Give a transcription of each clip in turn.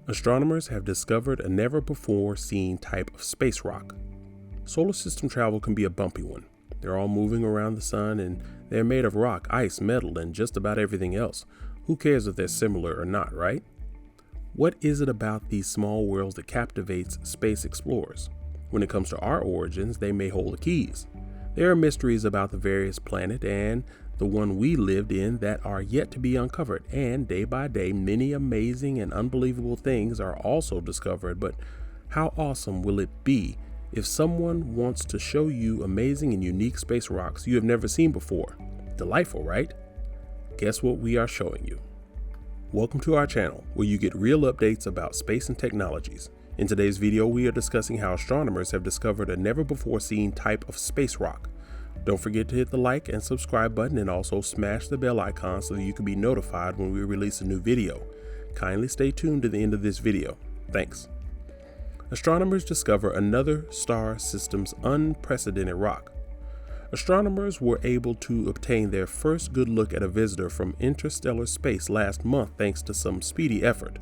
Astronomers have discovered a never-before-seen type of space rock. Solar system travel can be a bumpy one. They're all moving around the sun and they're made of rock, ice, metal, and just about everything else. Who cares if they're similar or not, right? What is it about these small worlds that captivates space explorers? When it comes to our origins, they may hold the keys. There are mysteries about the various planet and the one we lived in that are yet to be uncovered, and day by day, many amazing and unbelievable things are also discovered. But how awesome will it be if someone wants to show you amazing and unique space rocks you have never seen before? Delightful, right? Guess what we are showing you. Welcome to our channel, where you get real updates about space and technologies. In today's video, we are discussing how astronomers have discovered a never-before-seen type of space rock. Don't forget to hit the like and subscribe button, and also smash the bell icon so that you can be notified when we release a new video. Kindly stay tuned to the end of this video. Thanks. Astronomers discover another star system's unprecedented rock. Astronomers were able to obtain their first good look at a visitor from interstellar space last month thanks to some speedy effort.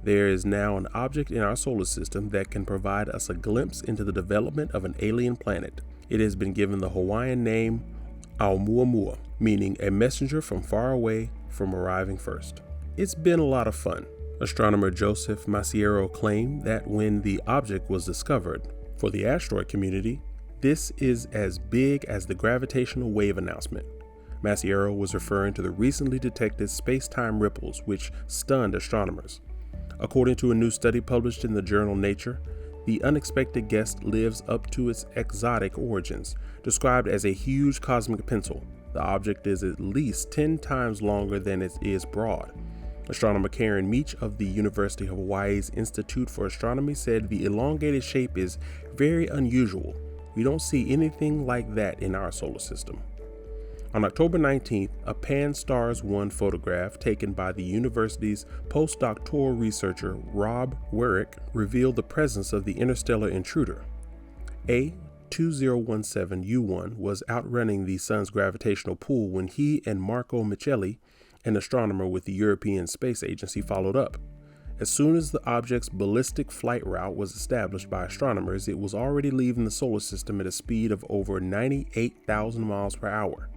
There is now an object in our solar system that can provide us a glimpse into the development of an alien planet. It has been given the Hawaiian name Oumuamua, meaning a messenger from far away from arriving first. It's been a lot of fun. Astronomer Joseph Maciero claimed that when the object was discovered, for the asteroid community, this is as big as the gravitational wave announcement. Maciero was referring to the recently detected space-time ripples which stunned astronomers. According to a new study published in the journal Nature, the unexpected guest lives up to its exotic origins. Described as a huge cosmic pencil, the object is at least 10 times longer than it is broad. Astronomer Karen Meach of the University of Hawaii's Institute for Astronomy said the elongated shape is very unusual. We don't see anything like that in our solar system. On October 19th, a Pan-STARRS 1 photograph taken by the university's postdoctoral researcher Rob Warrick revealed the presence of the interstellar intruder. A2017U1 was outrunning the sun's gravitational pull when he and Marco Micheli, an astronomer with the European Space Agency, followed up. As soon as the object's ballistic flight route was established by astronomers, it was already leaving the solar system at a speed of over 98,000 miles per hour.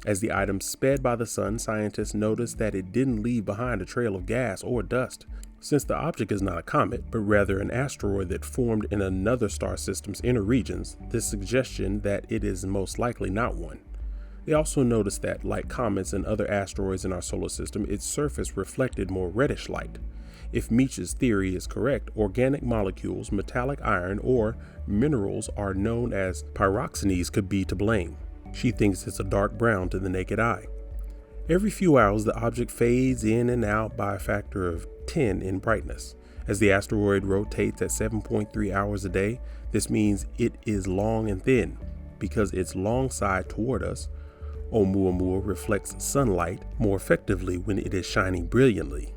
As the item sped by the sun, scientists noticed that it didn't leave behind a trail of gas or dust. Since the object is not a comet, but rather an asteroid that formed in another star system's inner regions, the suggestion that it is most likely not one. They also noticed that, like comets and other asteroids in our solar system, its surface reflected more reddish light. If Meach's theory is correct, organic molecules, metallic iron, or minerals are known as pyroxenes could be to blame. She thinks it's a dark brown to the naked eye. Every few hours, the object fades in and out by a factor of 10 in brightness. As the asteroid rotates at 7.3 hours a day, this means it is long and thin. Because its long side toward us, Oumuamua reflects sunlight more effectively when it is shining brilliantly.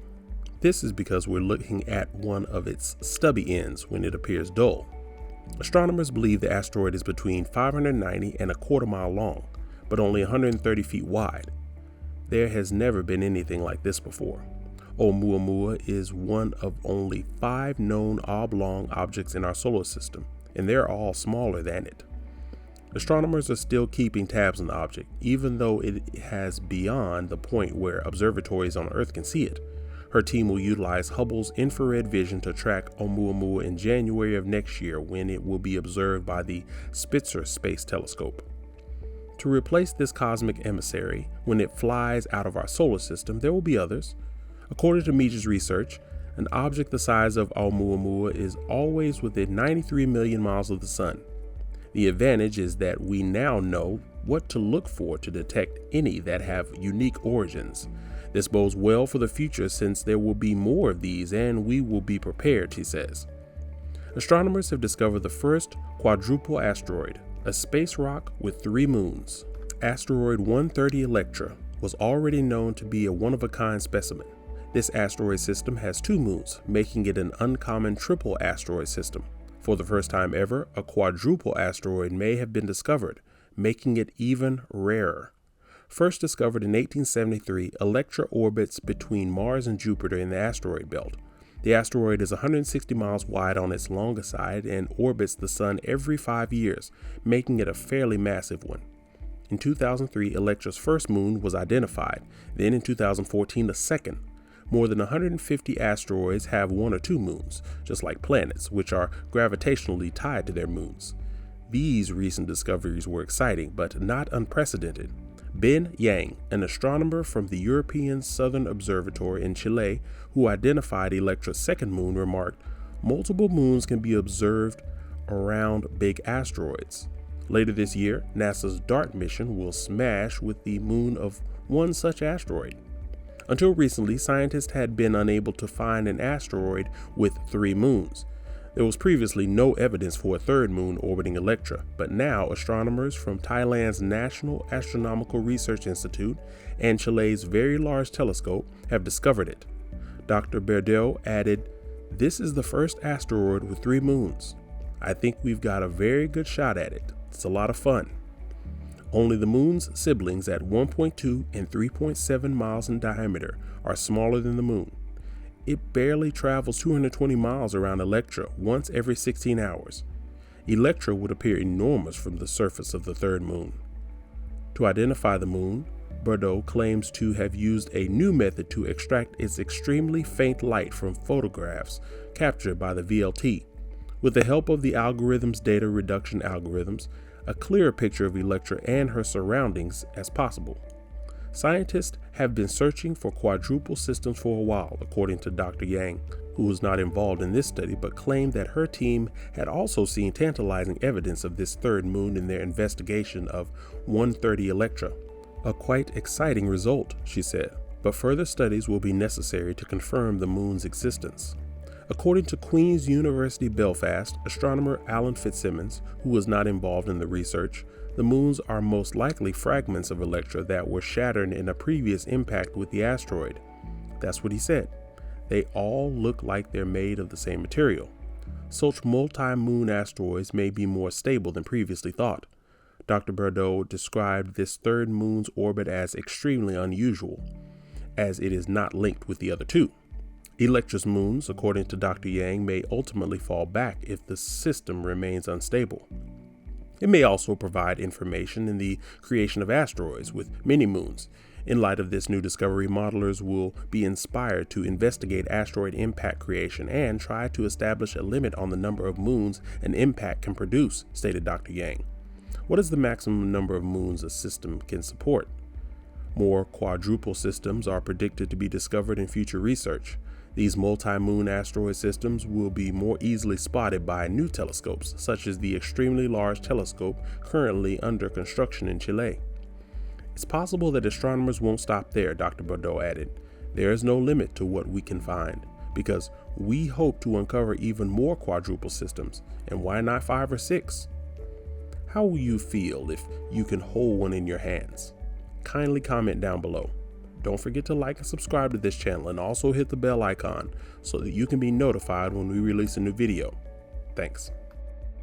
This is because we're looking at one of its stubby ends when it appears dull. Astronomers believe the asteroid is between 590 and a quarter mile long, but only 130 feet wide. There has never been anything like this before. Oumuamua is one of only 5 known oblong objects in our solar system, and they're all smaller than it. Astronomers are still keeping tabs on the object, even though it has beyond the point where observatories on Earth can see it. Her team will utilize Hubble's infrared vision to track Oumuamua in January of next year, when it will be observed by the Spitzer Space Telescope. To replace this cosmic emissary, when it flies out of our solar system, there will be others. According to Meach's research, an object the size of Oumuamua is always within 93 million miles of the sun. The advantage is that we now know what to look for to detect any that have unique origins. This bodes well for the future since there will be more of these and we will be prepared, he says. Astronomers have discovered the first quadruple asteroid, a space rock with 3 moons. Asteroid 130 Electra was already known to be a one-of-a-kind specimen. This asteroid system has 2 moons, making it an uncommon triple asteroid system. For the first time ever, a quadruple asteroid may have been discovered, making it even rarer. First discovered in 1873, Electra orbits between Mars and Jupiter in the asteroid belt. The asteroid is 160 miles wide on its longest side and orbits the Sun every 5 years, making it a fairly massive one. In 2003, Electra's first moon was identified, then in 2014 a second. More than 150 asteroids have one or two moons, just like planets, which are gravitationally tied to their moons. These recent discoveries were exciting, but not unprecedented. Ben Yang, an astronomer from the European Southern Observatory in Chile, who identified Electra's second moon, remarked, "Multiple moons can be observed around big asteroids. Later this year, NASA's DART mission will smash with the moon of one such asteroid." Until recently, scientists had been unable to find an asteroid with 3 moons. There was previously no evidence for a third moon orbiting Electra, but now astronomers from Thailand's National Astronomical Research Institute and Chile's Very Large Telescope have discovered it. Dr. Berdeu added, "This is the first asteroid with 3 moons. I think we've got a very good shot at it. It's a lot of fun." Only the moon's siblings at 1.2 and 3.7 miles in diameter are smaller than the moon. It barely travels 220 miles around Electra once every 16 hours. Electra would appear enormous from the surface of the third moon. To identify the moon, Berdeu claims to have used a new method to extract its extremely faint light from photographs captured by the VLT. With the help of the algorithm's data reduction algorithms, a clearer picture of Electra and her surroundings as possible. Scientists have been searching for quadruple systems for a while, according to Dr. Yang, who was not involved in this study but claimed that her team had also seen tantalizing evidence of this third moon in their investigation of 130 Electra. "A quite exciting result," she said, "but further studies will be necessary to confirm the moon's existence." According to Queen's University Belfast astronomer Alan Fitzsimmons, who was not involved in the research, the moons are most likely fragments of Electra that were shattered in a previous impact with the asteroid. That's what he said. They all look like they're made of the same material. Such multi-moon asteroids may be more stable than previously thought. Dr. Berdeu described this third moon's orbit as extremely unusual, as it is not linked with the other 2. Electra's moons, according to Dr. Yang, may ultimately fall back if the system remains unstable. It may also provide information in the creation of asteroids with many moons. In light of this new discovery, modelers will be inspired to investigate asteroid impact creation and try to establish a limit on the number of moons an impact can produce, stated Dr. Yang. What is the maximum number of moons a system can support? More quadruple systems are predicted to be discovered in future research. These multi-moon asteroid systems will be more easily spotted by new telescopes, such as the extremely large telescope currently under construction in Chile. It's possible that astronomers won't stop there, Dr. Berdeu added. There is no limit to what we can find, because we hope to uncover even more quadruple systems, and why not 5 or 6? How will you feel if you can hold one in your hands? Kindly comment down below. Don't forget to like and subscribe to this channel and also hit the bell icon so that you can be notified when we release a new video. Thanks.